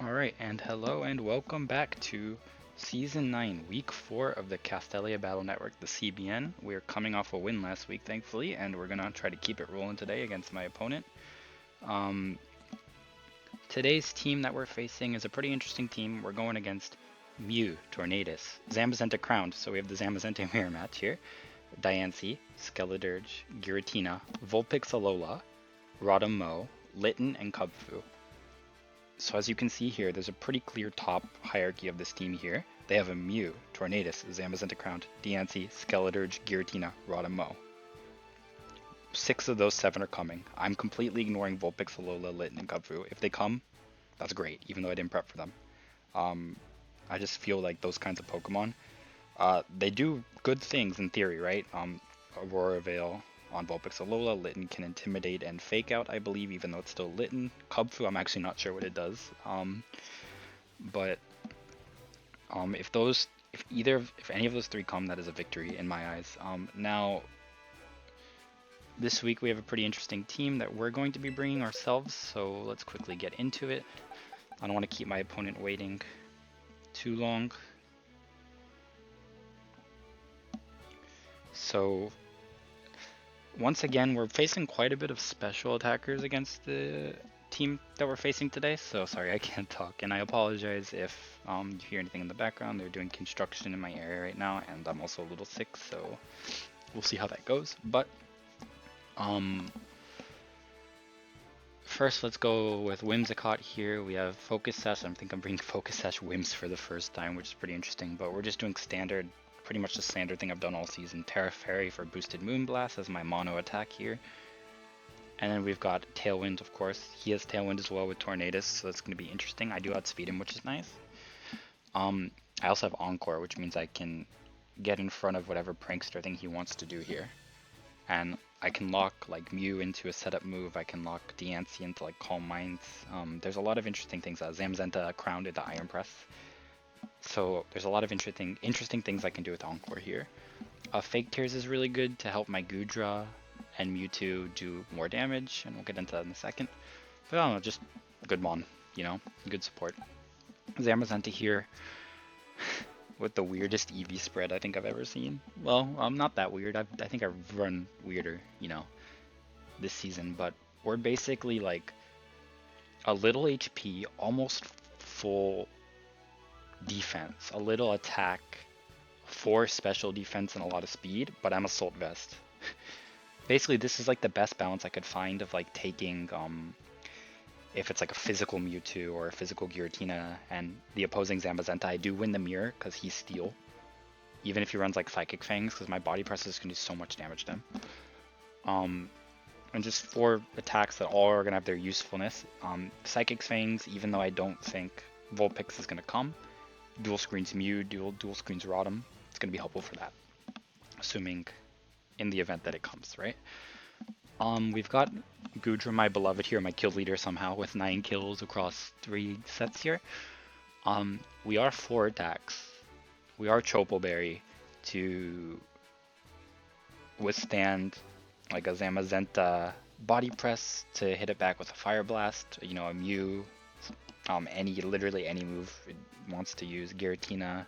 Alright, and hello and welcome back to Season 9, Week 4 of the Castelia Battle Network, the CBN. We're coming off a win last week, thankfully, and we're gonna try to keep it rolling today against my opponent. Um, Today's team that we're facing is a pretty interesting team. We're going against Mew, Tornadus, Zamazenta Crowned, so we have the Zamazenta mirror match here, Diancie, Skeledirge, Giratina, Vulpix Alola, Rotom-Mow, Litten, and Kubfu. So as you can see here, there's a pretty clear top hierarchy of this team here. They have a Mew, Tornadus, Zamazenta Crowned, Diancie, Skeledirge, Giratina, Rotom-Mow. 6 of those 7 are coming. I'm completely ignoring Vulpix, Alola, Litten, and Kubfu. If they come, that's great, even though I didn't prep for them. I just feel like those kinds of Pokemon, they do good things in theory, right? Aurora Veil on Vulpix Alola, Litten can intimidate and fake out, I believe, even though it's still Litten. Kubfu, I'm actually not sure what it does. But if any of those 3 come, that is a victory in my eyes. Now, this week we have a pretty interesting team that we're going to be bringing ourselves, so let's quickly get into it. I don't want to keep my opponent waiting too long. So once again, we're facing quite a bit of special attackers against the team that we're facing today, so sorry I can't talk, and I apologize if you hear anything in the background. They're doing construction in my area right now, and I'm also a little sick, so we'll see how that goes. But first let's go with Whimsicott here. We have Focus Sash. I think I'm bringing Focus Sash Whims for the first time, which is pretty interesting, but we're just doing standard, pretty much the standard thing I've done all season. Terra Fairy for boosted Moonblast as my mono attack here. And then we've got Tailwind, of course. He has Tailwind as well with Tornadus, so that's going to be interesting. I do outspeed him, which is nice. I also have Encore, which means I can get in front of whatever prankster thing he wants to do here. And I can lock like Mew into a setup move. I can lock Diancie into like Calm Minds. There's a lot of interesting things. Zamazenta crowned at the Iron Press. So there's a lot of interesting things I can do with Encore here. Fake Tears is really good to help my Goodra and Mewtwo do more damage, and we'll get into that in a second. But I don't know, just good mon, good support. Zamazenta here with the weirdest EV spread I think I've ever seen. Well, not that weird. I think I've run weirder, this season, but we're basically like a little HP, almost full defense, a little attack, 4 special defense, and a lot of speed, but I'm Assault Vest. Basically, this is like the best balance I could find of like taking, if it's like a physical Mewtwo or a physical Giratina and the opposing Zamazenta, I do win the mirror because he's Steel. Even if he runs like Psychic Fangs, because my body presses can do so much damage to him. And just 4 attacks that all are going to have their usefulness. Psychic Fangs, even though I don't think Vulpix is going to come. Dual screens Mew, dual screens Rotom. It's going to be helpful for that. Assuming in the event that it comes, right? We've got Goodra, my beloved here, my kill leader somehow, with 9 kills across 3 sets here. We are 4 attacks. We are Chople Berry to withstand like a Zamazenta body press to hit it back with a Fire Blast, a Mew, literally any move it wants to use, Giratina,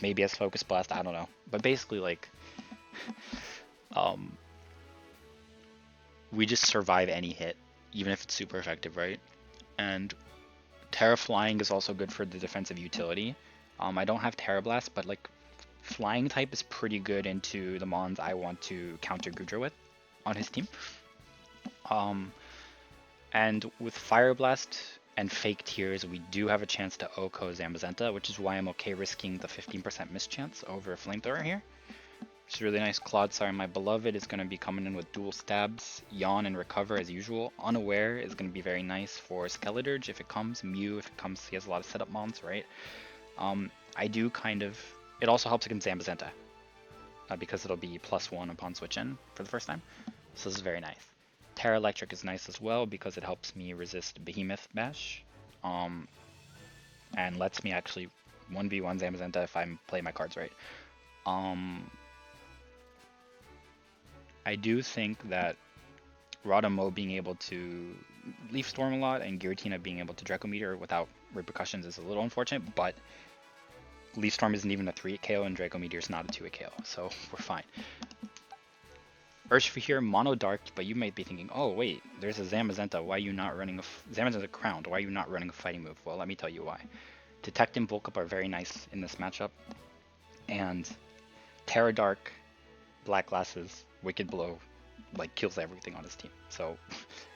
maybe as Focus Blast, I don't know. But basically like we just survive any hit, even if it's super effective, right? And Terra Flying is also good for the defensive utility. I don't have Terra Blast, but like Flying type is pretty good into the mons I want to counter Goodra with on his team. And with Fire Blast and Fake Tears, we do have a chance to OHKO Zamazenta, which is why I'm okay risking the 15% mischance over Flamethrower here. Which is really nice. Clodsire, my beloved, is going to be coming in with dual stabs, Yawn, and Recover as usual. Unaware is going to be very nice for Skeledirge if it comes. Mew if it comes. He has a lot of setup mons, right? I do kind of... It also helps against Zamazenta. Because it'll be +1 upon switch in for the first time. So this is very nice. Terra Electric is nice as well because it helps me resist Behemoth Bash. And lets me actually 1v1 Zamazenta if I play my cards right. I do think that Rotom-Mow being able to Leaf Storm a lot, and Giratina being able to Draco Meteor without repercussions is a little unfortunate, but Leaf Storm isn't even a 3-hit KO, and Draco Meteor is not a 2-hit KO, so we're fine. Urshifu here, Mono Dark, but you might be thinking, oh wait, there's a Zamazenta, why are you not running a Zamazenta Crowned, why are you not running a fighting move? Well, let me tell you why. Detect and Bulk Up are very nice in this matchup, and Terra Dark, Black Glasses, Wicked Blow, like kills everything on his team. So,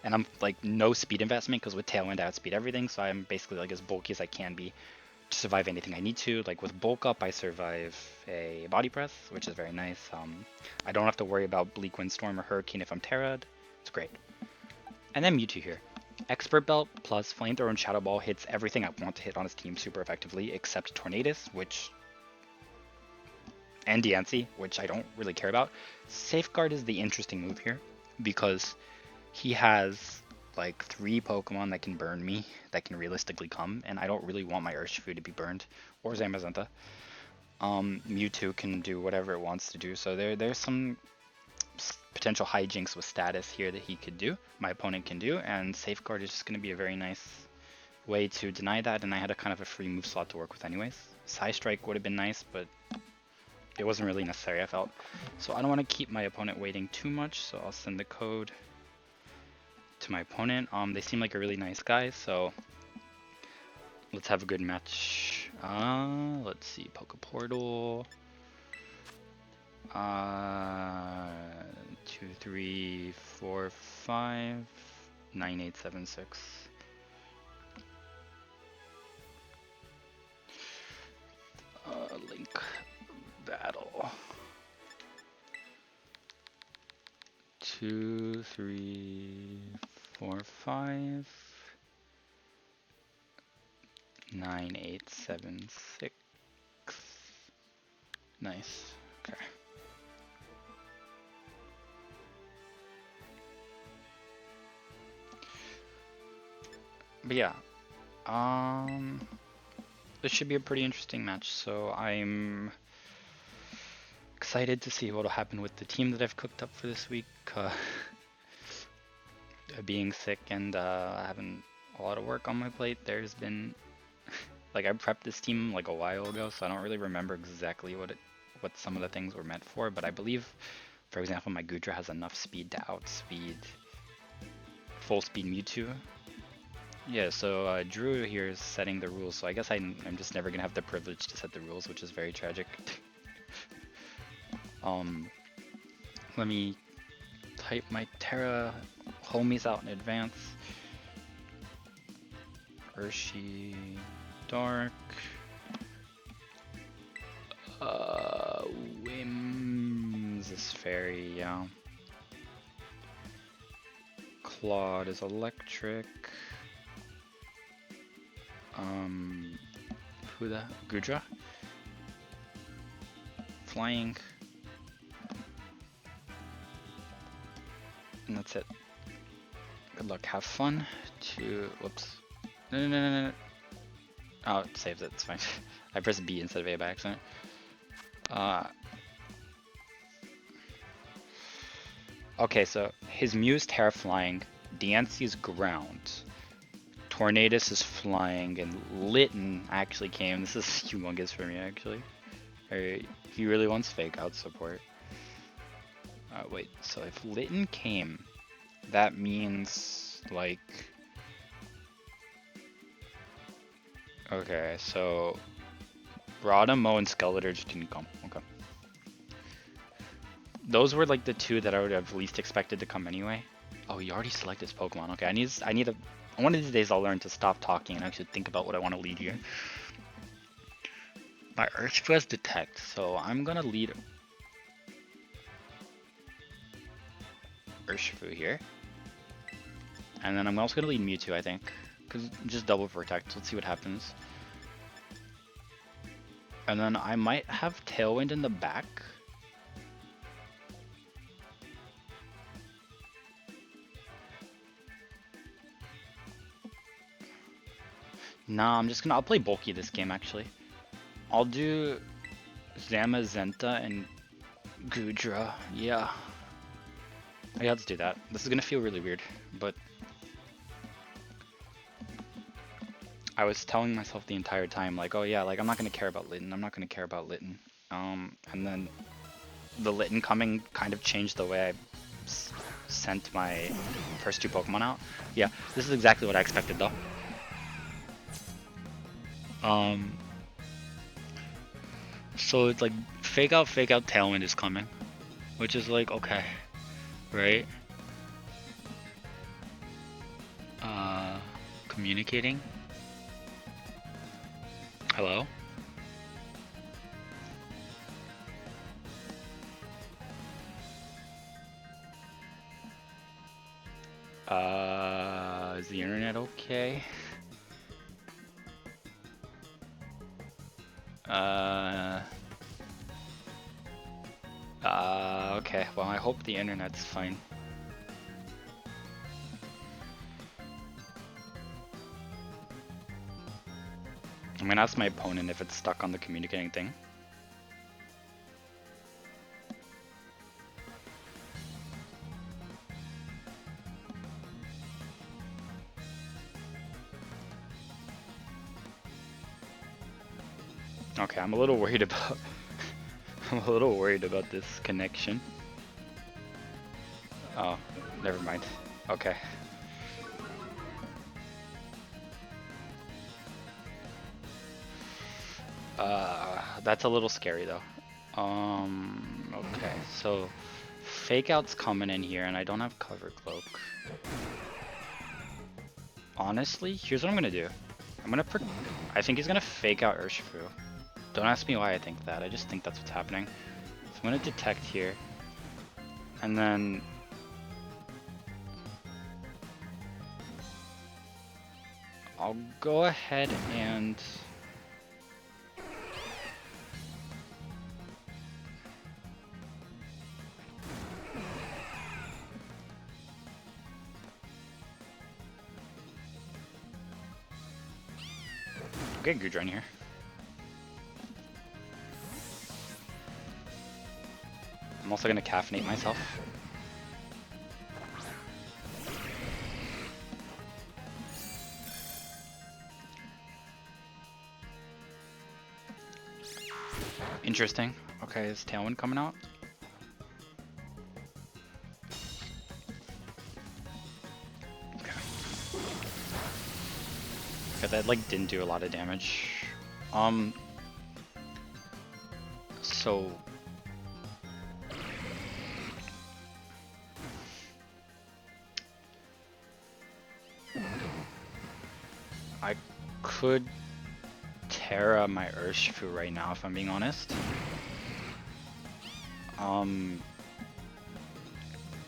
and I'm like no speed investment because with Tailwind I outspeed everything, so I'm basically like as bulky as I can be to survive anything I need to. Like with Bulk Up, I survive a Body Press, which is very nice. I don't have to worry about Bleak Windstorm or Hurricane if I'm Terra'd. It's great. And then Mewtwo here. Expert Belt plus Flamethrower and Shadow Ball hits everything I want to hit on his team super effectively, except Tornadus, which and Diancie, which I don't really care about. Safeguard is the interesting move here because he has like 3 Pokemon that can burn me, that can realistically come, and I don't really want my Urshifu to be burned, or Zamazenta. Mewtwo can do whatever it wants to do, so there's some potential hijinks with status here that he could do, my opponent can do, and Safeguard is just going to be a very nice way to deny that, and I had a kind of a free move slot to work with anyways. Psy Strike would have been nice, but it wasn't really necessary, I felt. So I don't want to keep my opponent waiting too much, so I'll send the code to my opponent. They seem like a really nice guy, so let's have a good match. Let's see, Poke Portal. 2, 3, 4, 5, 9, 8, 7, 6. Link battle. 2, 3, 4, 5, 9, 8, 7, 6. Nice. Okay. But yeah, this should be a pretty interesting match, so I'm excited to see what will happen with the team that I've cooked up for this week. Being sick and having a lot of work on my plate, there's been like I prepped this team like a while ago, so I don't really remember exactly what some of the things were meant for, but I believe, for example, my Goodra has enough speed to outspeed full speed Mewtwo. Yeah, so Drew here is setting the rules, so I guess I'm just never gonna have the privilege to set the rules, which is very tragic. Let me type my Terra homies out in advance. Urshi, Dark, Whims is Fairy, yeah. Claude is Electric. Who the Goodra? Flying. And that's it. Good luck, have fun. Whoops. No. Oh, it saves it, it's fine. I pressed B instead of A by accident. Okay, so his Mew is Terra Flying, Diancie is Ground, Tornadus is Flying, and Litten actually came. This is humongous for me, actually. He really wants Fake Out support. Wait, so if Litten came, that means, like... Okay, so... Rotamo and Skeletor just didn't come. Okay. Those were like the 2 that I would have least expected to come anyway. Oh, you already selected this Pokemon. Okay, one of these days I'll learn to stop talking and actually think about what I want to lead here. My Urshifu has Detect, so I'm gonna lead Urshifu here. And then I'm also gonna lead Mewtwo, I think. Because just double protect, let's see what happens. And then I might have Tailwind in the back. Nah, I'll play bulky this game actually. I'll do Zamazenta and Goodra, yeah. Yeah, let's do that. This is gonna feel really weird, but I was telling myself the entire time, like, oh yeah, like I'm not gonna care about Litten, I'm not gonna care about Litten. And then the Litten coming kind of changed the way I sent my first 2 Pokemon out. Yeah, this is exactly what I expected though. So it's like fake out, Tailwind is coming, which is like okay, right? Communicating. Hello? Is the internet okay? Okay, well I hope the internet's fine. I'm gonna ask my opponent if it's stuck on the communicating thing. Okay, I'm a little worried about I'm a little worried about this connection. Oh, never mind. Okay. That's a little scary though. Okay, so Fake Out's coming in here and I don't have Cover Cloak. Honestly, here's what I'm gonna do. I think he's gonna Fake Out Urshifu. Don't ask me why I think that, I just think that's what's happening. So I'm gonna Detect here. And then I'll go ahead and get Goodron here. I'm also gonna caffeinate myself. Interesting. Okay, is Tailwind coming out? Okay. Okay, that like didn't do a lot of damage. So I could Terra my Urshifu right now if I'm being honest.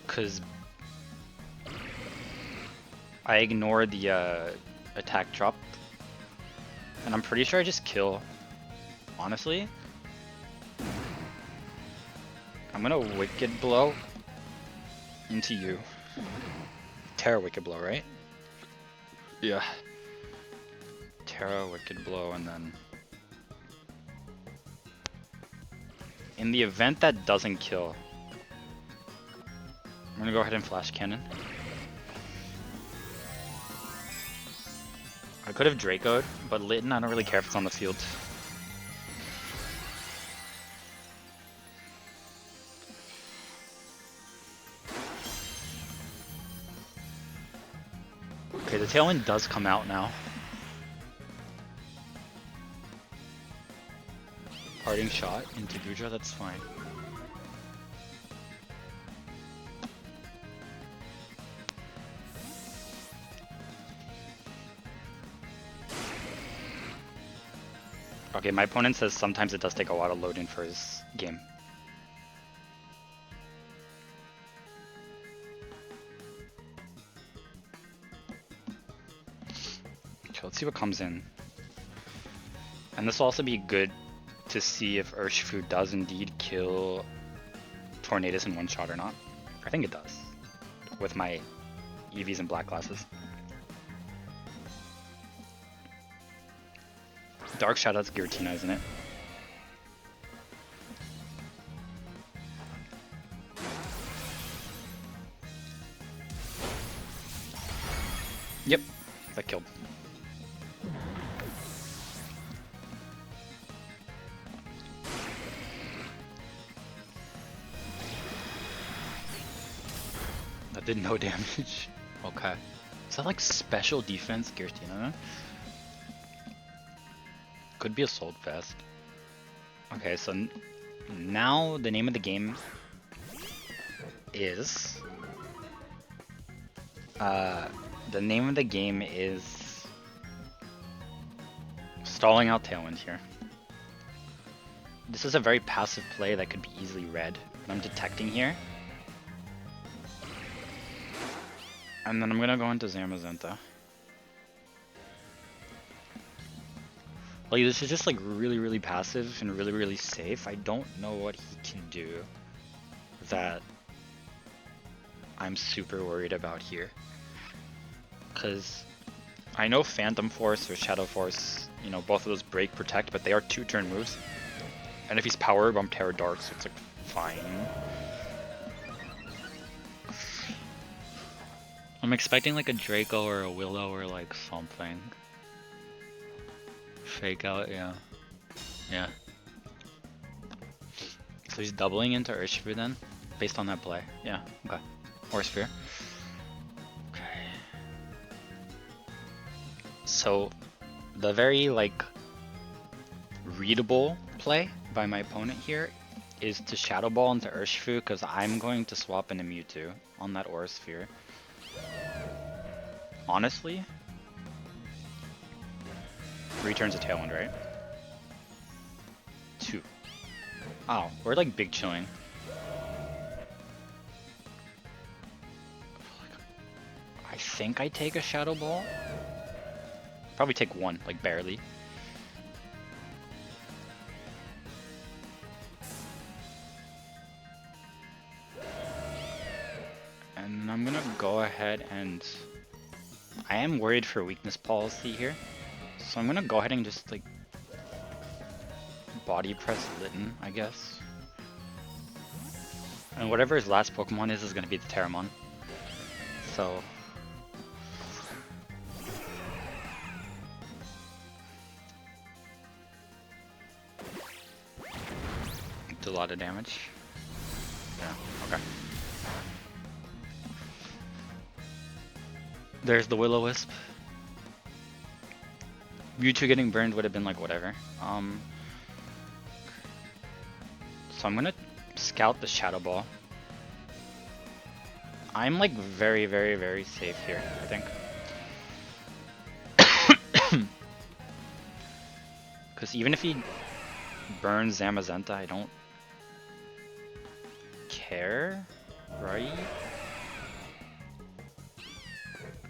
Cause I ignore the attack drop, and I'm pretty sure I just kill. Honestly, I'm gonna Wicked Blow into you. Terra Wicked Blow, right? Yeah. Terra Wicked Blow, and then in the event that doesn't kill, I'm gonna go ahead and Flash Cannon. I could have Draco'd, but Litten, I don't really care if it's on the field. Okay, the Tailwind does come out now. Parting Shot into Gudra, that's fine. Okay, my opponent says sometimes it does take a while to load in for his game. Okay, let's see what comes in. And this will also be good to see if Urshifu does indeed kill Tornadus in one shot or not. I think it does, with my EVs and black glasses. Dark Shadow's Giratina, isn't it? Yep, that killed. That did no damage. Okay. Is that like special defense, Giratina? Could be Assault Vest. Okay, so now the name of the game is... the name of the game is... Stalling out Tailwind here. This is a very passive play that could be easily read, but I'm detecting here. And then I'm gonna go into Zamazenta. Like, this is just like really passive and really safe. I don't know what he can do that I'm super worried about here. Because I know Phantom Force or Shadow Force, you know, both of those break, protect, but they are 2-turn moves. And if he's Power Herb, I'm Terra Dark, so it's like fine. I'm expecting like a Draco or a Willow or like something. Fake out, yeah. Yeah. So he's doubling into Urshifu then, based on that play. Yeah, okay. Or Sphere. Okay. So, the very like readable play by my opponent here is to Shadow Ball into Urshifu because I'm going to swap into Mewtwo on that Aura Sphere. Honestly, 3 turns of Tailwind, right? 2. Oh, we're like big chilling. I think I take a Shadow Ball. Probably take 1, like barely. And I'm gonna go ahead and... I am worried for weakness policy here. So I'm gonna go ahead and just like body press Litten, I guess. And whatever his last Pokemon is gonna be the Terramon. So it's a lot of damage. Yeah, okay. There's the Will-O-Wisp. Mewtwo getting burned would have been like whatever. So I'm gonna scout the Shadow Ball. I'm like very safe here, I think. Because even if he burns Zamazenta, I don't care, right?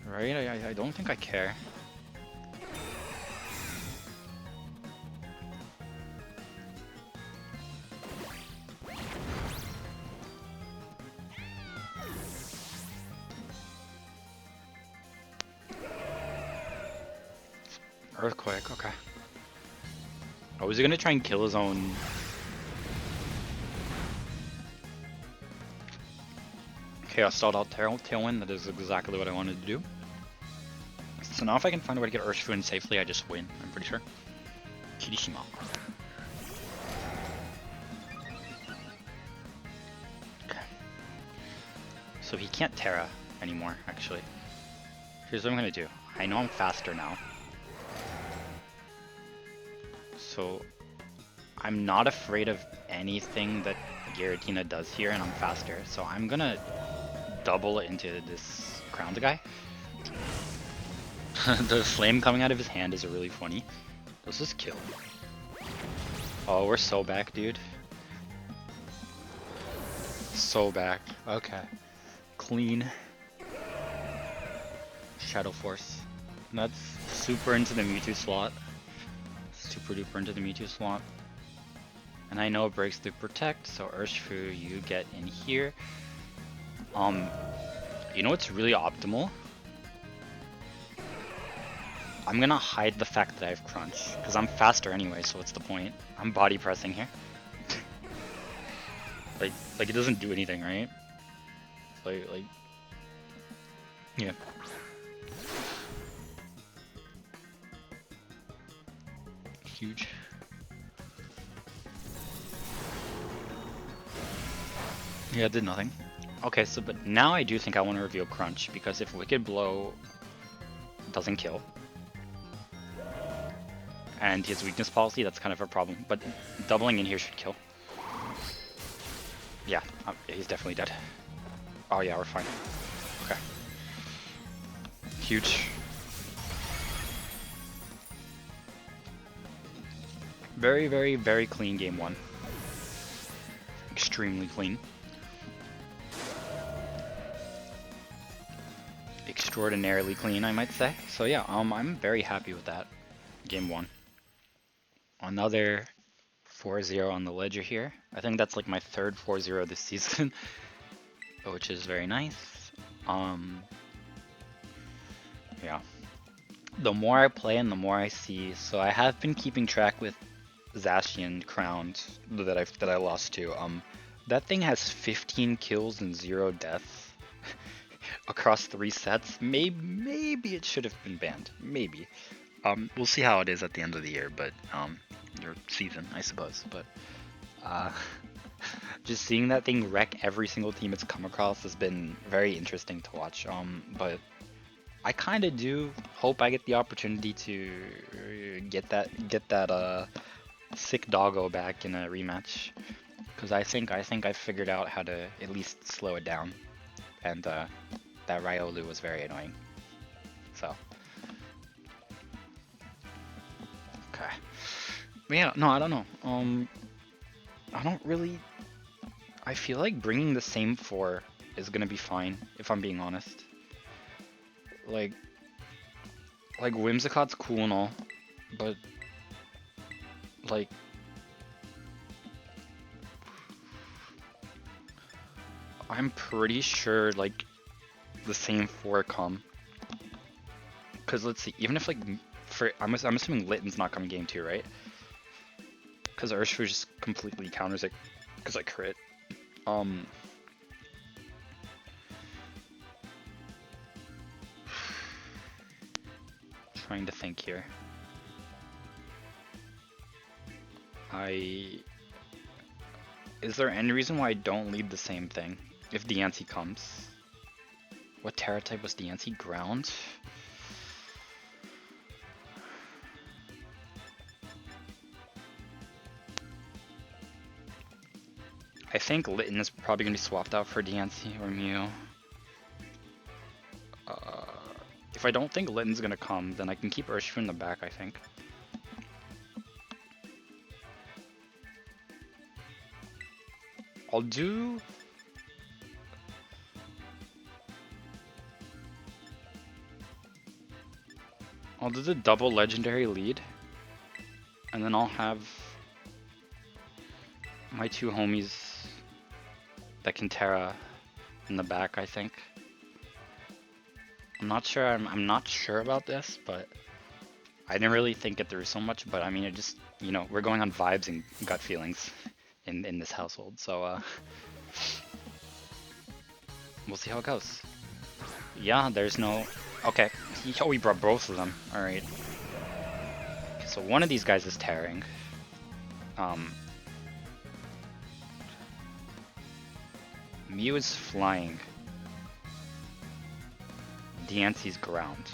Right? I don't think I care. Earthquake, okay. Oh, is he gonna try and kill his own? Okay, I stalled out Tailwind, that is exactly what I wanted to do. So now if I can find a way to get Urshifu in safely, I just win, I'm pretty sure. Kirishima. Okay. So he can't Terra anymore, actually. Here's what I'm gonna do. I know I'm faster now. So I'm not afraid of anything that Giratina does here, and I'm faster. So I'm gonna double into this Crowned guy. The flame coming out of his hand is really funny. Let's just kill. Oh, we're so back, dude. So back. Okay. Clean. Shadow Force. And that's super into the Mewtwo slot. Super duper into the Mewtwo slot. And I know it breaks through Protect, so Urshifu, you get in here. You know what's really optimal? I'm gonna hide the fact that I have Crunch, because I'm faster anyway, so what's the point? I'm body pressing here. like it doesn't do anything, right? Like, yeah. Huge. Yeah, it did nothing. Okay, so but now I do think I want to reveal Crunch, because if Wicked Blow doesn't kill, and his weakness policy, that's kind of a problem. But doubling in here should kill. Yeah, he's definitely dead. Oh yeah, we're fine. Okay. Huge. Very, very, very clean game one. Extremely clean. Extraordinarily clean, I might say. So yeah, I'm very happy with that. Game one. Another 4-0 on the ledger here. I think that's like my third 4-0 this season, which is very nice. Yeah. The more I play and the more I see, so I have been keeping track with Zacian Crowned that I lost to. That thing has 15 kills and 0 deaths across 3 sets. Maybe it should have been banned. Maybe. We'll see how it is at the end of the year, but your season, I suppose. But just seeing that thing wreck every single team it's come across has been very interesting to watch. But I kind of do hope I get the opportunity to get that sick doggo back in a rematch, because I think I figured out how to at least slow it down, and that Ryolu was very annoying. So okay, but yeah, no, I don't know. I don't really. I feel like bringing the same 4 is gonna be fine, if I'm being honest. Like Whimsicott's cool and all, but like I'm pretty sure like the same 4 come. Cause let's see, even if like I'm assuming Litten's not coming game 2, right? Cause Urshifu just completely counters it, cause I crit. Trying to think here. Is there any reason why I don't lead the same thing if Diancie comes? What Terra type was Diancie? Ground? I think Litten is probably going to be swapped out for Diancie or Mew. If I don't think Litten's going to come, then I can keep Urshifu in the back, I think. I'll do the double legendary lead, and then I'll have my 2 homies that can Terra in the back, I think. I'm not sure. I'm not sure about this, but I didn't really think it through so much. But I mean, it just, you know, we're going on vibes and gut feelings in this household. So we'll see how it goes. Yeah, there's no. Okay. Oh, we brought both of them. All right. So one of these guys is tearing. Mew is flying. Diancie's ground.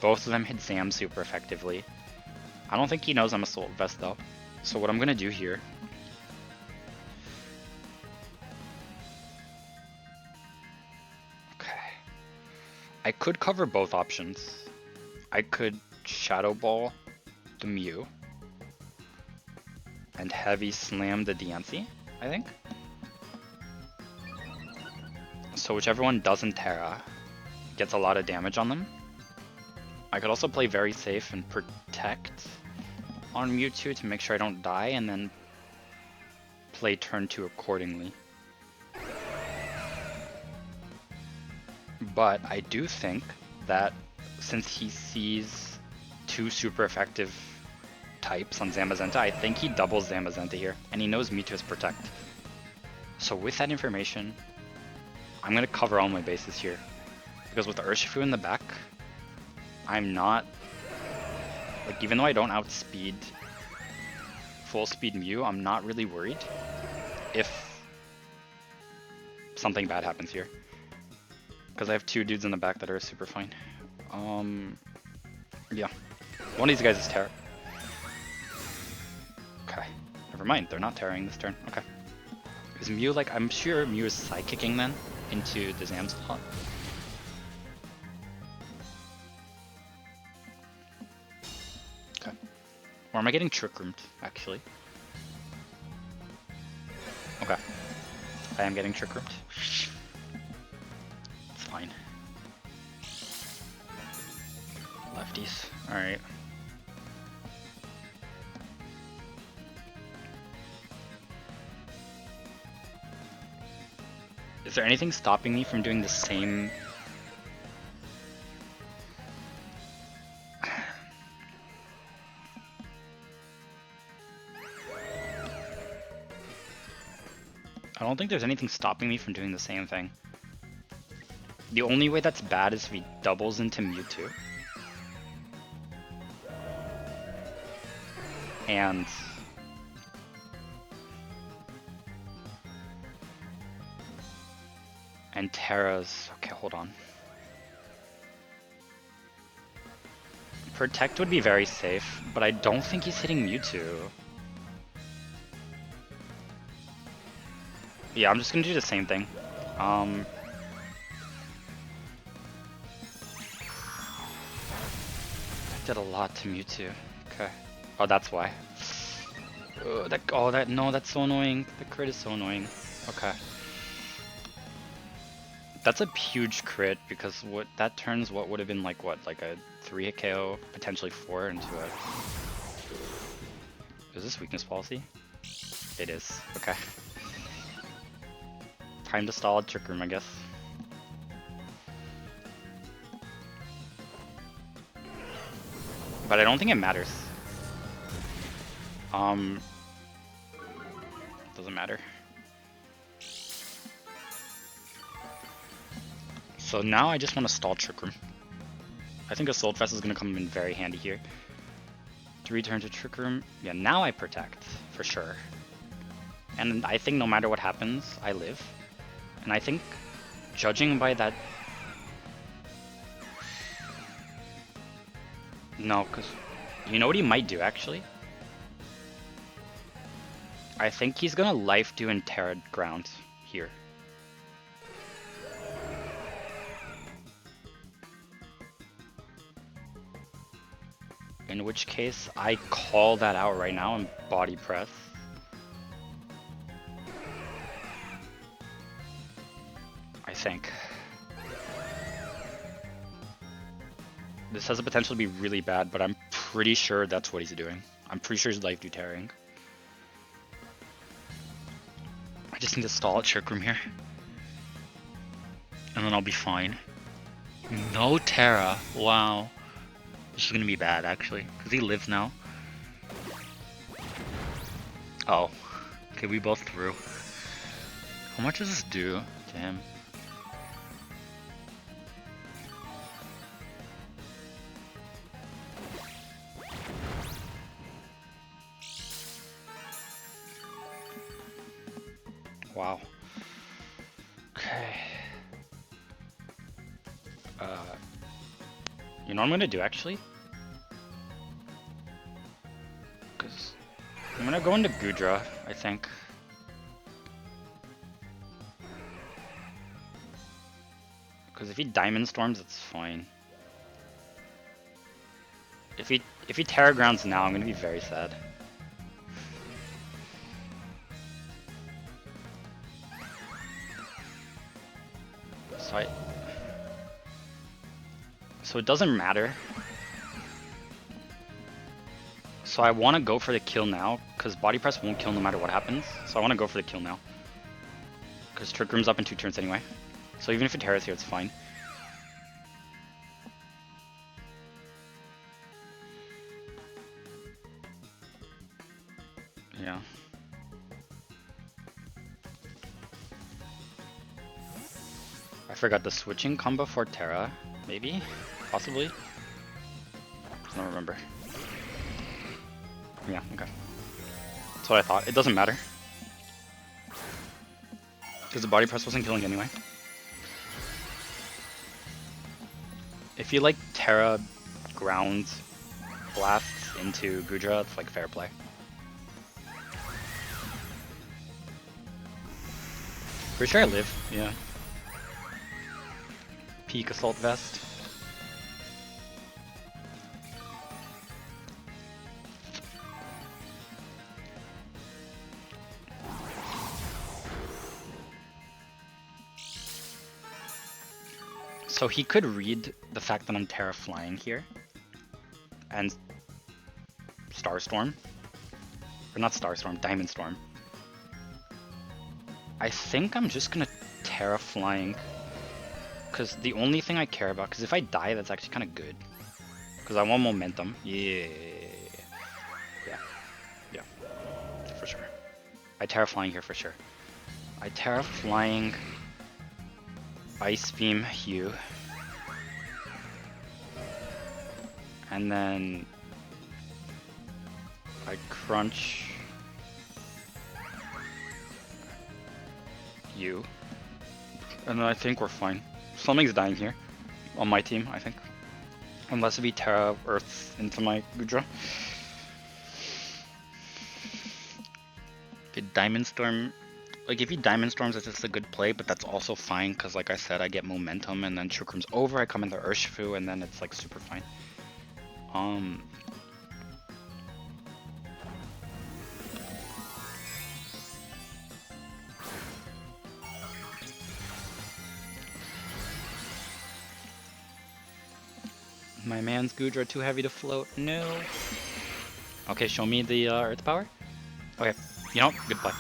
Both of them hit Zam super effectively. I don't think he knows I'm Assault Vest though. So what I'm gonna do here. Okay. I could cover both options. I could Shadow Ball the Mew and Heavy Slam the Diancie, I think. So whichever one doesn't Terra gets a lot of damage on them. I could also play very safe and protect on Mewtwo to make sure I don't die, and then play turn 2 accordingly. But I do think that since he sees 2 super effective types on Zamazenta, I think he doubles Zamazenta here, and he knows Mewtwo is protect. So with that information, I'm going to cover all my bases here. Because with the Urshifu in the back, I'm not... Like, even though I don't outspeed full speed Mew, I'm not really worried if something bad happens here. Because I have two dudes in the back that are super fine. Yeah. One of these guys is Terra. Okay. Never mind, they're not Terraing this turn. Okay. Is Mew like, I'm sure Mew is sidekicking then into the Zam slot. Okay. Or am I getting Trick Roomed, actually? Okay. I am getting Trick Roomed. It's fine. Lefties. Alright. Is there anything stopping me from doing the same? I don't think there's anything stopping me from doing the same thing. The only way that's bad is if he doubles into Mewtwo. And Terra's... Okay, hold on. Protect would be very safe, but I don't think he's hitting Mewtwo. Yeah, I'm just gonna do the same thing. Did a lot to Mewtwo. Okay. Oh, that's why. No, that's so annoying. The crit is so annoying. Okay. That's a huge crit because what that turns what would have been like what, like a 3-hit KO, potentially 4 into a... Is this weakness policy? It is. Okay. Time to stall a Trick Room, I guess. But I don't think it matters. Doesn't matter. So now I just want to stall Trick Room. I think Assault Vest is going to come in very handy here. To return to Trick Room. Yeah, now I protect, for sure. And I think no matter what happens, I live. And I think, judging by that... No, because... You know what he might do, actually? I think he's going to Life Dew and Terra Ground here. In which case, I call that out right now and Body Press. I think. This has the potential to be really bad, but I'm pretty sure that's what he's doing. I'm pretty sure he's Life Dew Terraing. I just need to stall at Trick Room here. And then I'll be fine. No Terra. Wow. This is gonna be bad, actually, because he lives now. Oh. Okay, we both threw. How much does this do to him? Wow. Okay. You know what I'm gonna do, actually? Because I'm gonna go into Gudra, I think. Because if he Diamond Storms, it's fine. If he Terra Grounds now, I'm gonna be very sad. So it doesn't matter. So I want to go for the kill now, because Body Press won't kill no matter what happens. So I want to go for the kill now. Because Trick Room's up in 2 turns anyway. So even if it Terra's here, it's fine. Yeah. I forgot the switching combo for Terra, maybe? Possibly? I don't remember. Yeah, okay. That's what I thought. It doesn't matter. Because the body press wasn't killing anyway. If you like Terra ground blasts into Gudra, it's like fair play. Pretty sure I live, yeah. Peak Assault Vest. So he could read the fact that I'm Terra flying here and Starstorm. Or not Starstorm, Diamond Storm. I think I'm just gonna Terra flying. Because the only thing I care about, because if I die, that's actually kind of good. Because I want momentum. Yeah. Yeah. For sure. I Terra flying here for sure. I Terra flying Ice Beam Hue. And then I crunch you. And then I think we're fine. Something's dying here. On my team, I think. Unless it be Terra Earth into my Gudra. Okay, Diamond Storm. Like, if he Diamond Storms, it's just a good play, but that's also fine, because like I said, I get momentum, and then Shukrum's over, I come into Urshifu, and then it's like super fine. My man's Gudra too heavy to float. No. Okay, show me the Earth Power. Okay, you know, good play.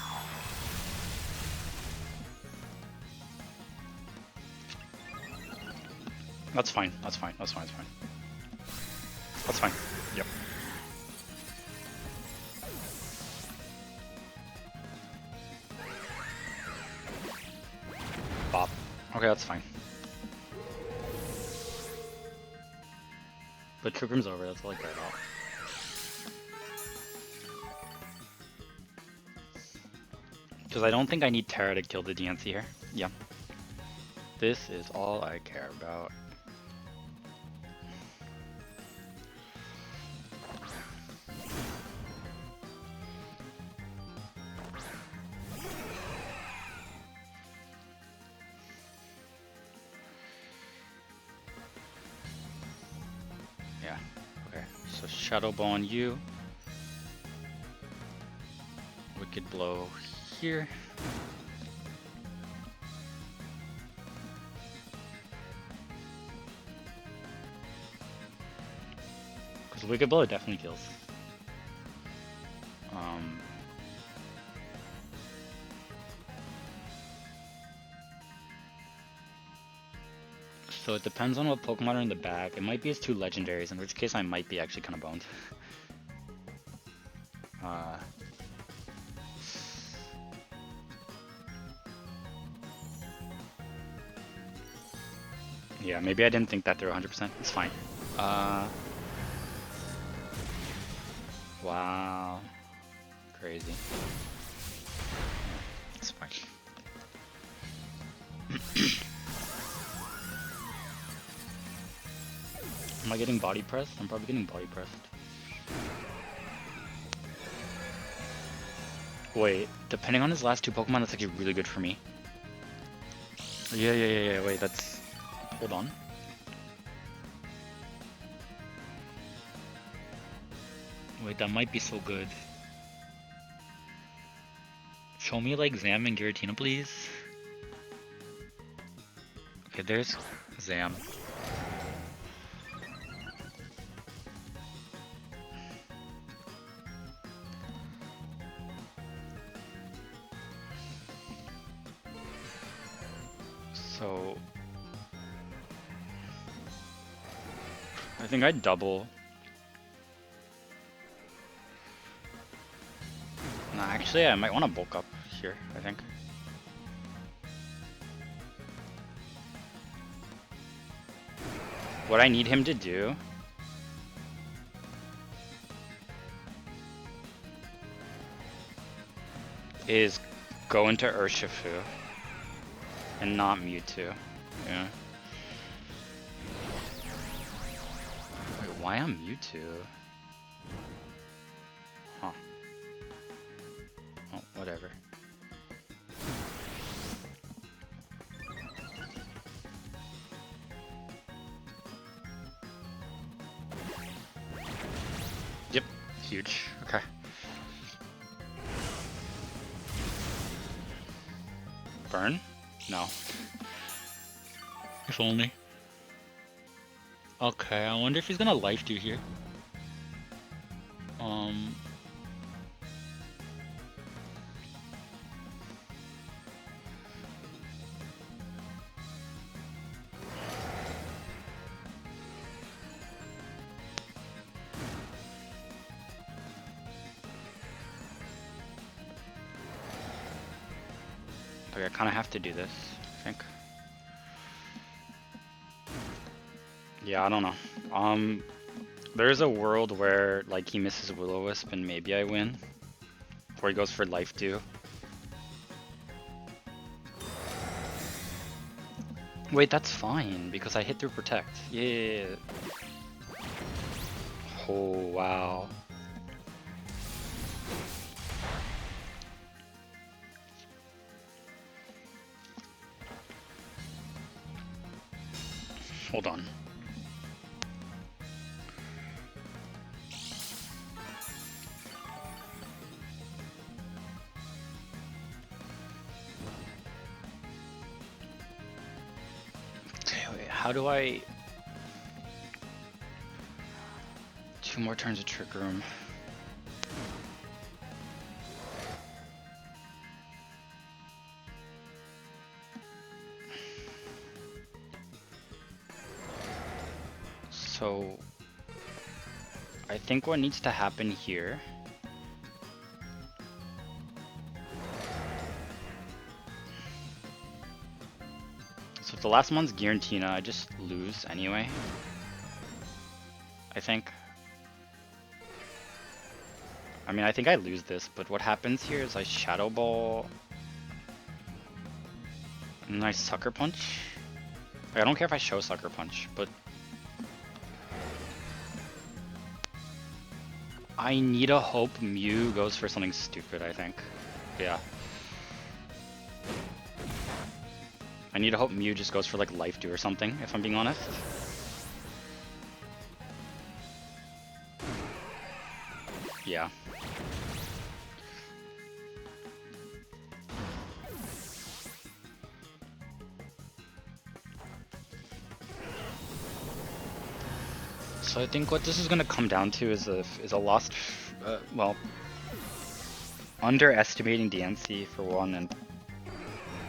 That's fine. That's fine. That's fine. That's fine. That's fine. Yep. Bop. Okay, that's fine. But Shukrum's over, that's all I care about. Because I don't think I need Terra to kill the DNC here. Yeah. This is all I care about. Yeah. Okay. So Shadow Ball on you. Wicked Blow here. Because Wicked Blow definitely kills. So it depends on what Pokemon are in the back. It might be his two legendaries, in which case I might be actually kind of boned. Yeah, maybe I didn't think that through 100%. It's fine. Wow. Crazy. It's fine. Am I getting body pressed? I'm probably getting body pressed. Wait, depending on his last two Pokemon, that's actually really good for me. Yeah, wait, that's... Hold on. Wait, that might be so good. Show me, like, Zam and Giratina, please. Okay, there's Zam. So... I think I'd double. Nah, actually I might want to bulk up here, I think. What I need him to do is go into Urshifu And not Mewtwo. Yeah. Wait, why on Mewtwo? Huh. Oh, whatever. Yep, huge. Okay. Burn? No. If only. Okay, I wonder if he's gonna life do here. Okay, I kind of have to do this, I think. Yeah, I don't know. There's a world where like he misses Will-O-Wisp and maybe I win. Before he goes for life do. Wait, that's fine because I hit through protect. Yeah. Oh wow. Hold on. Okay, wait, how do I... 2 more turns of Trick Room. So... I think what needs to happen here... So if the last one's Giratina, I just lose anyway. I think. I mean, I think I lose this, but what happens here is I Shadow Ball... and I Sucker Punch. Like, I don't care if I show Sucker Punch, but... I need to hope Mew goes for something stupid, I think. Yeah. I need to hope Mew just goes for like Life Dew or something, if I'm being honest. Yeah. So I think what this is gonna come down to is a lost, well, underestimating DNC for one, and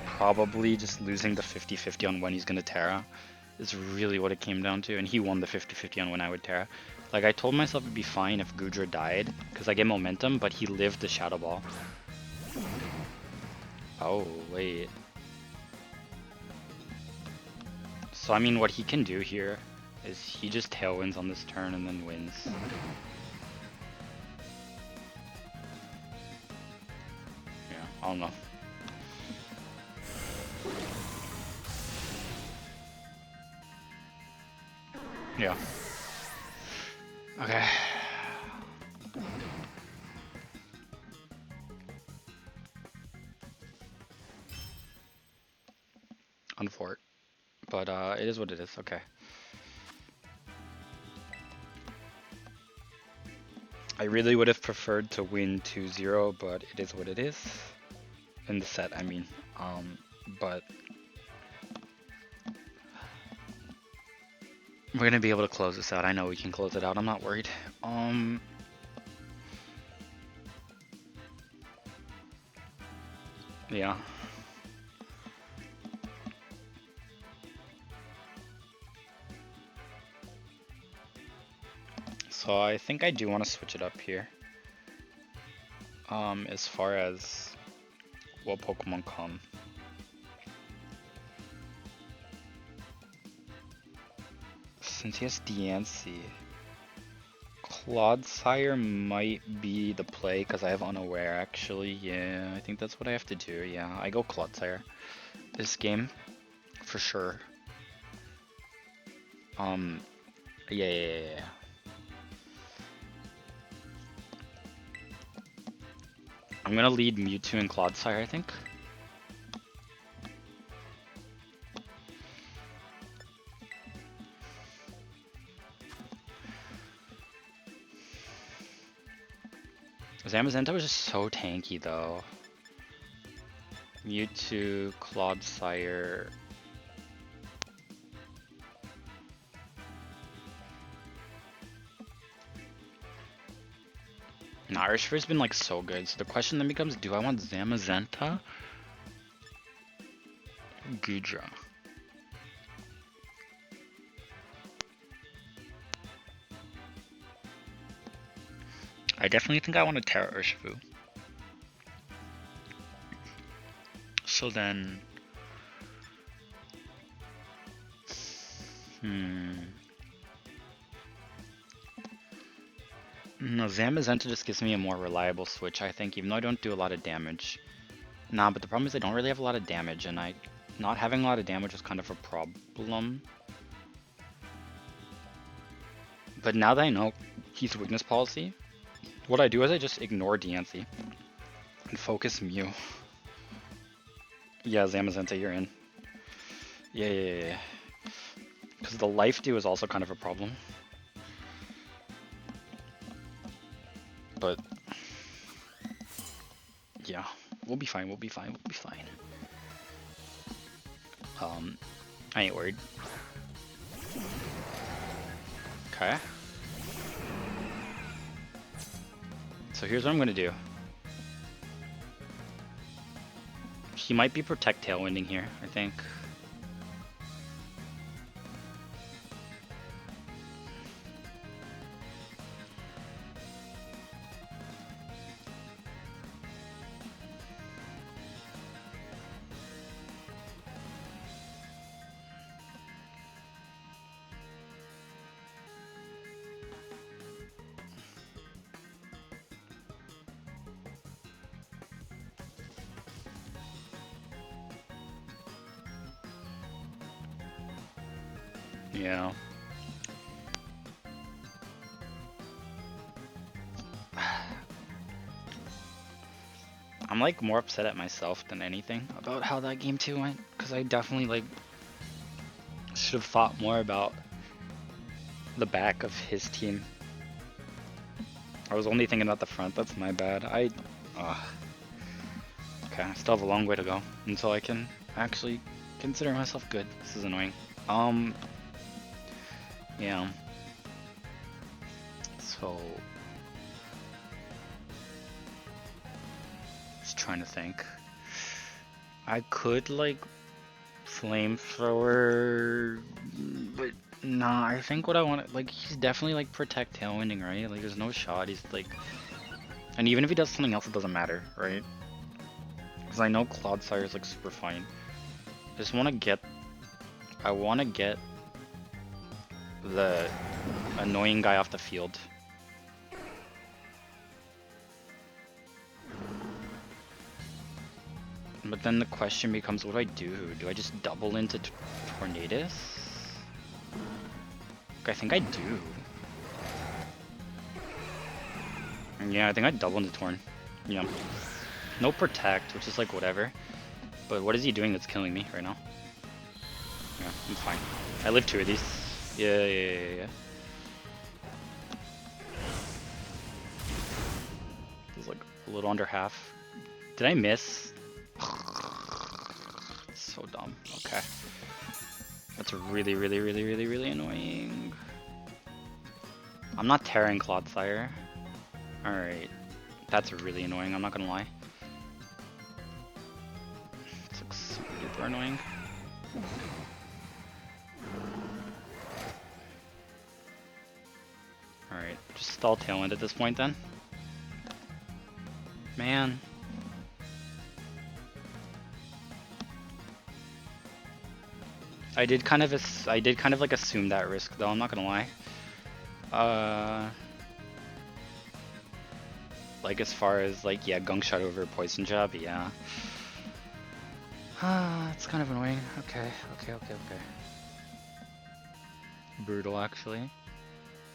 probably just losing the 50-50 on when he's gonna Terra is really what it came down to, and he won the 50-50 on when I would Terra. Like, I told myself it'd be fine if Gudra died, because I get momentum, but he lived the Shadow Ball. Oh, wait. So, I mean, what he can do here is he just Tailwinds on this turn and then wins. Yeah, I don't know. Yeah. Okay. Unfort. But it is what it is. Okay. I really would have preferred to win 2-0, but it is what it is. In the set, I mean. But we're gonna be able to close this out. I know we can close it out. I'm not worried. Yeah. So I think I do want to switch it up here. As far as what Pokemon come. Since he has Diancie, Clodsire might be the play because I have Unaware actually. Yeah, I think that's what I have to do. Yeah, I go Clodsire. this game for sure. Yeah. I'm gonna lead Mewtwo and Clodsire, I think. Zamazenta was just so tanky though. Mewtwo, Clodsire. Nah, Urshifu's been like so good. So the question then becomes, do I want Zamazenta? Gudra. I definitely think I want to Terra Urshifu. So then... No, Zamazenta just gives me a more reliable switch, I think, even though I don't do a lot of damage. Nah, but the problem is I don't really have a lot of damage, and not having a lot of damage was kind of a problem. But now that I know he's weakness policy, what I do is I just ignore Diancie and focus Mew. Yeah, Zamazenta, you're in. Yeah. Because the life dew is also kind of a problem. But yeah, we'll be fine. I ain't worried. Okay. So here's what I'm gonna do. He might be Protect Tailwinding here, I think. Yeah. I'm like more upset at myself than anything about how that game 2 went, because I definitely like should have thought more about the back of his team. I was only thinking about the front. That's my bad. Okay, I still have a long way to go until I can actually consider myself good. This is annoying. Yeah. So, just trying to think. I could like flamethrower, but nah. I think what I want, like, he's definitely like Protect Tailwinding, right? Like, there's no shot. He's like, and even if he does something else, it doesn't matter, right? Because I know Clodsire is like super fine. I just want to get. I want to get the annoying guy off the field. But then the question becomes, what do I do? Do I just double into Tornadus? I think I do. Yeah, I think I double into Torn. Yeah. No Protect, which is like whatever. But what is he doing that's killing me right now? Yeah, I'm fine. I live 2 of these. Yeah. It's like a little under half. Did I miss? So dumb. Okay. That's really annoying. I'm not tearing Clodsire. Alright. That's really annoying, I'm not gonna lie. It's like super duper annoying. Alright, just stall Tailwind at this point then. Man. I did kind of like assume that risk though, I'm not gonna lie. Like as far as like, yeah, Gunk Shot over Poison Jab, yeah. Ah, it's kind of annoying. Okay. Brutal, actually.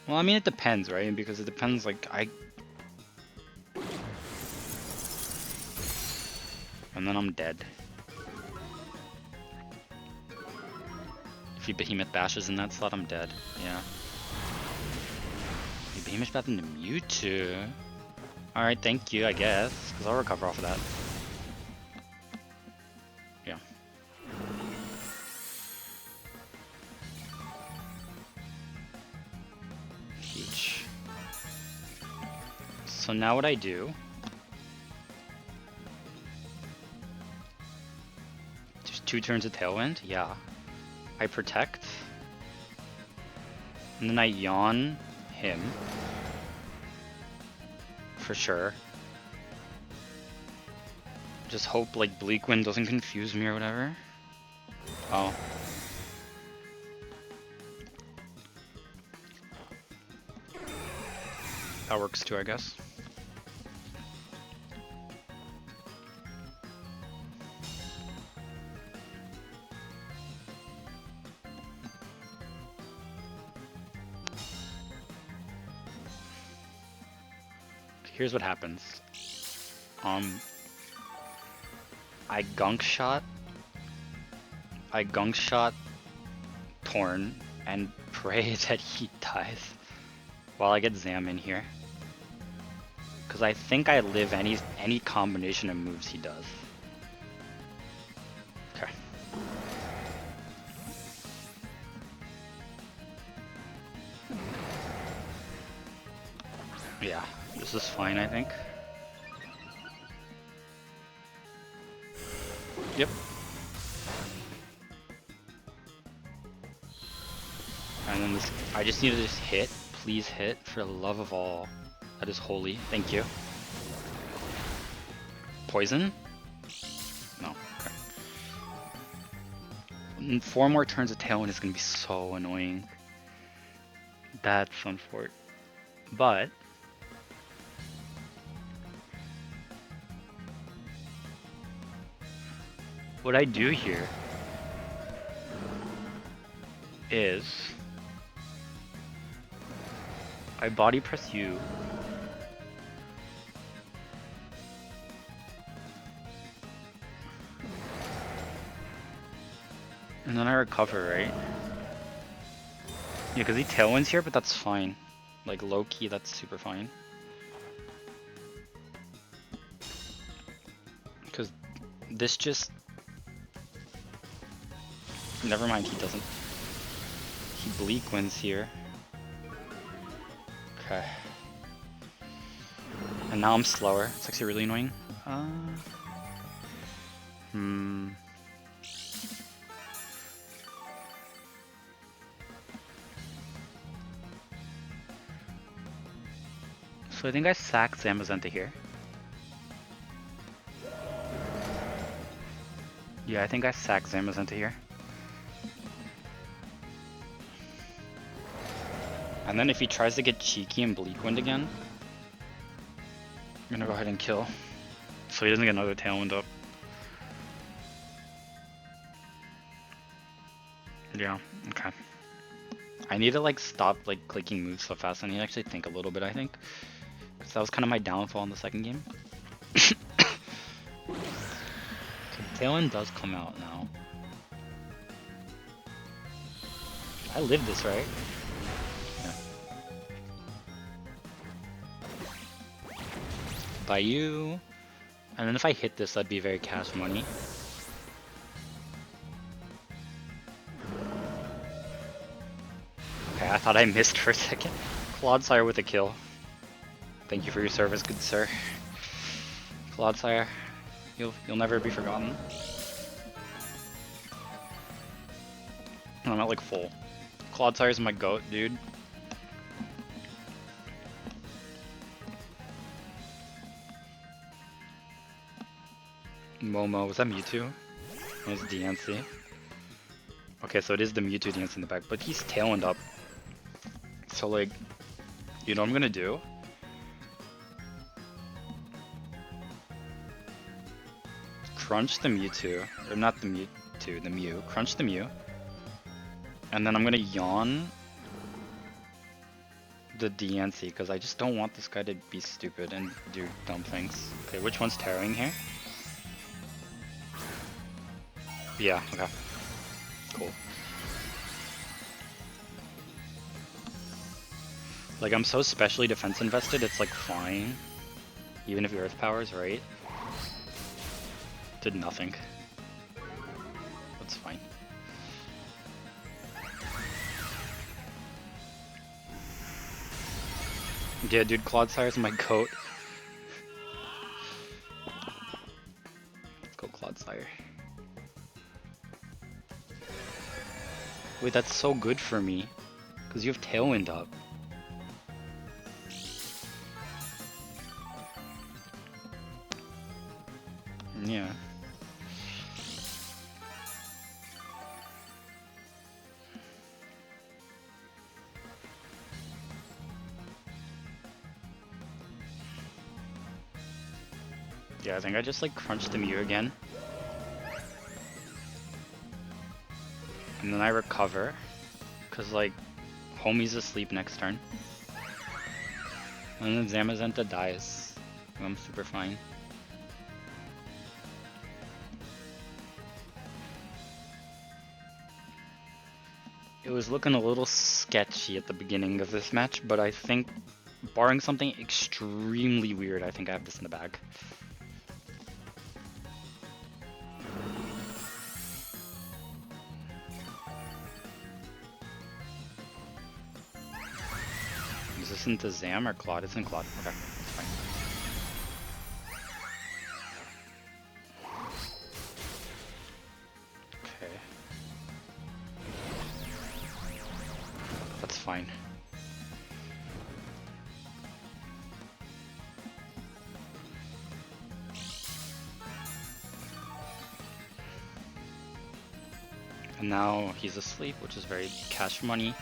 Well, I mean, it depends, right? Because it depends, like, and then I'm dead. If he Behemoth bashes in that slot, I'm dead. Yeah. He Behemoth bashed into Mewtwo. Alright, thank you, I guess. Because I'll recover off of that. Yeah. Huge. So now what I do... Just 2 turns of Tailwind? Yeah. I protect. And then I yawn him. For sure. Just hope like Bleak Wind doesn't confuse me or whatever. Oh. That works too, I guess. Here's what happens. I gunk shot Torn and pray that he dies while I get Zam in here. Because I think I live any combination of moves he does. Okay. Yeah, this is fine, I think. Yep. And then this, I just need to just hit. Please hit, for the love of all that is holy. Thank you. Poison? No. Okay. And 4 more turns of Tailwind is gonna be so annoying. That's unfortunate. But what I do here is I body press you. And then I recover, right? Yeah, because he Tailwinds here, but that's fine. Like, low-key, that's super fine. Because this just... Never mind, he doesn't. He Bleak Wins here. Okay. And now I'm slower. It's actually really annoying. So I think I sack Zamazenta here. Yeah, I think I sack Zamazenta here. And then if he tries to get cheeky and Bleak Wind again, I'm gonna go ahead and kill. So he doesn't get another Tailwind up. Yeah, okay. I need to like stop like clicking moves so fast. I need to actually think a little bit, I think. Because that was kind of my downfall in the second game. Okay, Tailwind does come out now. I lived this, right? Yeah. By you. And then if I hit this, that'd be very cash money. Okay, I thought I missed for a second. Clodsire with a kill. Thank you for your service, good sir. Clodsire, you'll never be forgotten. I'm not like full. Clodsire is my goat, dude. Momo, was that Mewtwo? It's DNC. Okay, so it is the Mewtwo DNC in the back, but he's Tailwind up. So like, you know what I'm gonna do? crunch the Mewtwo, or not the Mewtwo, the Mew. Crunch the Mew, and then I'm gonna yawn the DNC because I just don't want this guy to be stupid and do dumb things. Okay, which one's tearing here? Yeah, okay. Cool. Like, I'm so specially defense invested, it's like fine. Even if your Earth Powers, right? Did nothing. That's fine. Yeah, dude, Clodsire's my goat. Let's go Clodsire. Wait, that's so good for me. Because you have Tailwind up. Yeah. Yeah, I think I just like crunched the Mew again. And then I recover. Cause like, homie's asleep next turn. And then Zamazenta dies. I'm super fine. It was looking a little sketchy at the beginning of this match, but I think, barring something extremely weird, I think I have this in the bag. Is this into Zam or Claude? It's in Claude. Okay, that's fine. Okay. That's fine. And now he's asleep, which is very cash money.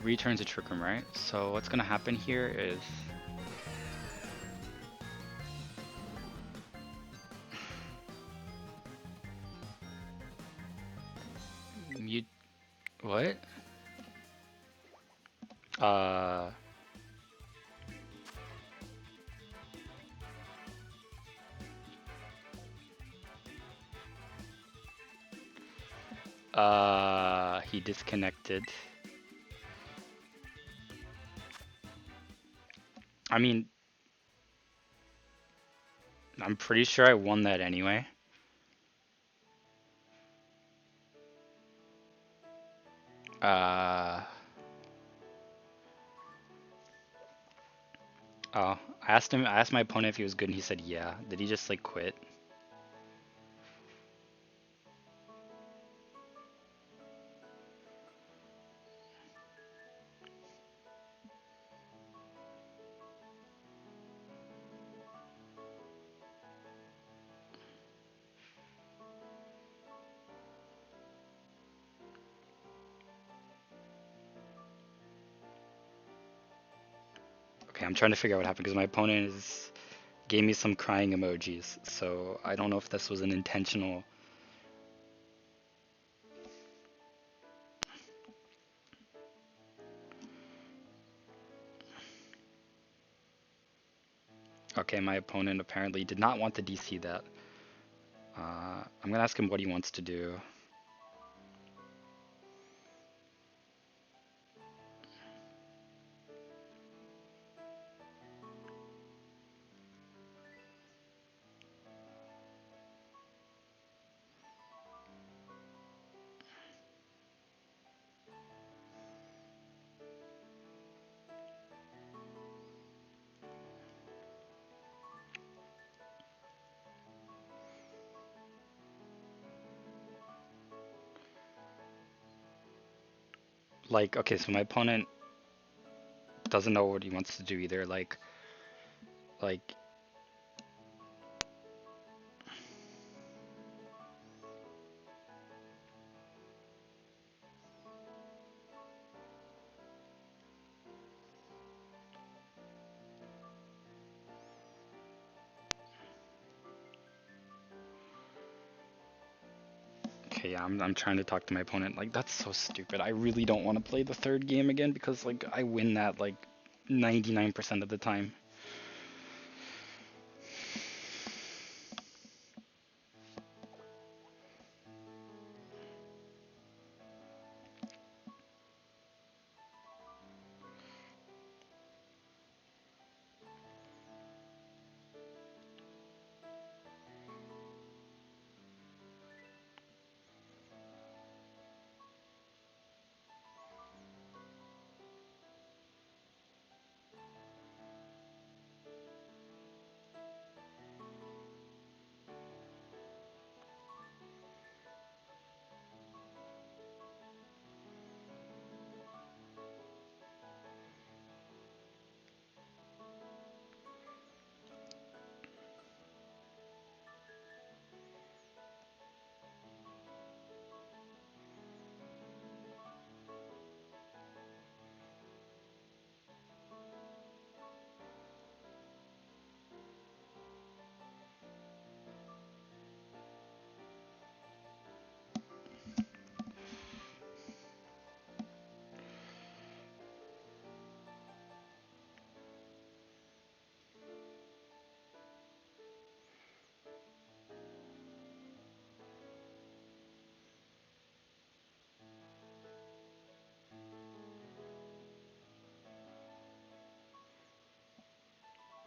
Returns a Trick Room, right? So what's gonna happen here is you what? He disconnected. I mean, I'm pretty sure I won that anyway. Oh, I asked my opponent if he was good and he said yeah. Did he just like quit? Okay, I'm trying to figure out what happened because my opponent gave me some crying emojis, so I don't know if this was an intentional. Okay, my opponent apparently did not want to DC that. I'm gonna ask him what he wants to do. Like, okay, so my opponent doesn't know what he wants to do either. Like Like, okay, yeah, I'm trying to talk to my opponent. Like, that's so stupid. I really don't want to play the third game again because, like, I win that, like, 99% of the time.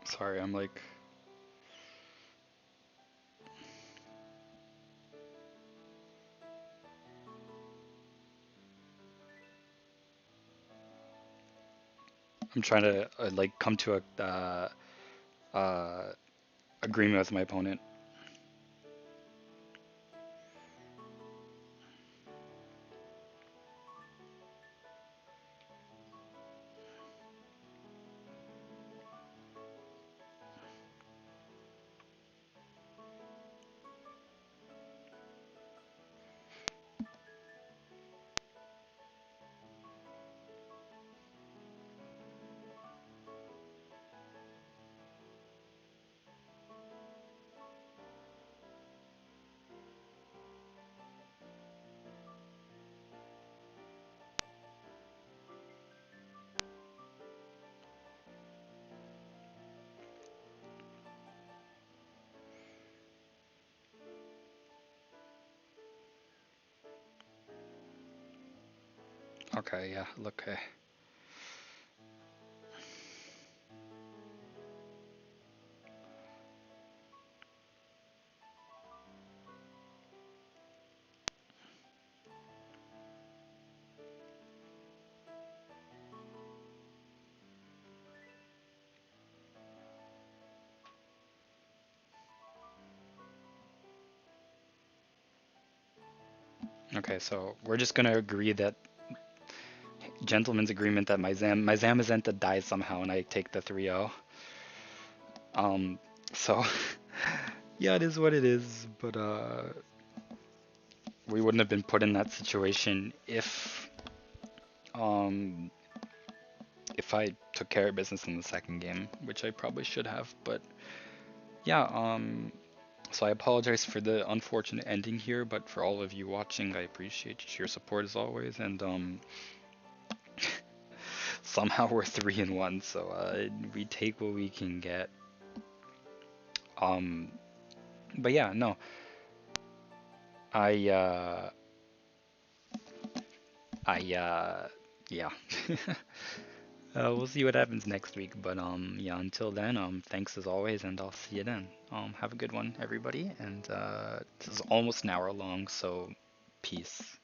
Sorry, I'm like, I'm trying to like come to a agreement with my opponent. Okay, yeah, look, okay, so we're just gonna agree that gentleman's agreement that my Zamazenta dies somehow and I take the 3-0. Um, so yeah, it is what it is, but we wouldn't have been put in that situation um if I took care of business in the second game, which I probably should have, but yeah, so I apologize for the unfortunate ending here, but for all of you watching, I appreciate your support as always, and somehow we're 3-1, so we take what we can get. Um, but yeah, no, I I yeah. We'll see what happens next week, but yeah, until then, thanks as always, and I'll see you then. Have a good one, everybody, and this is almost an hour long, so peace.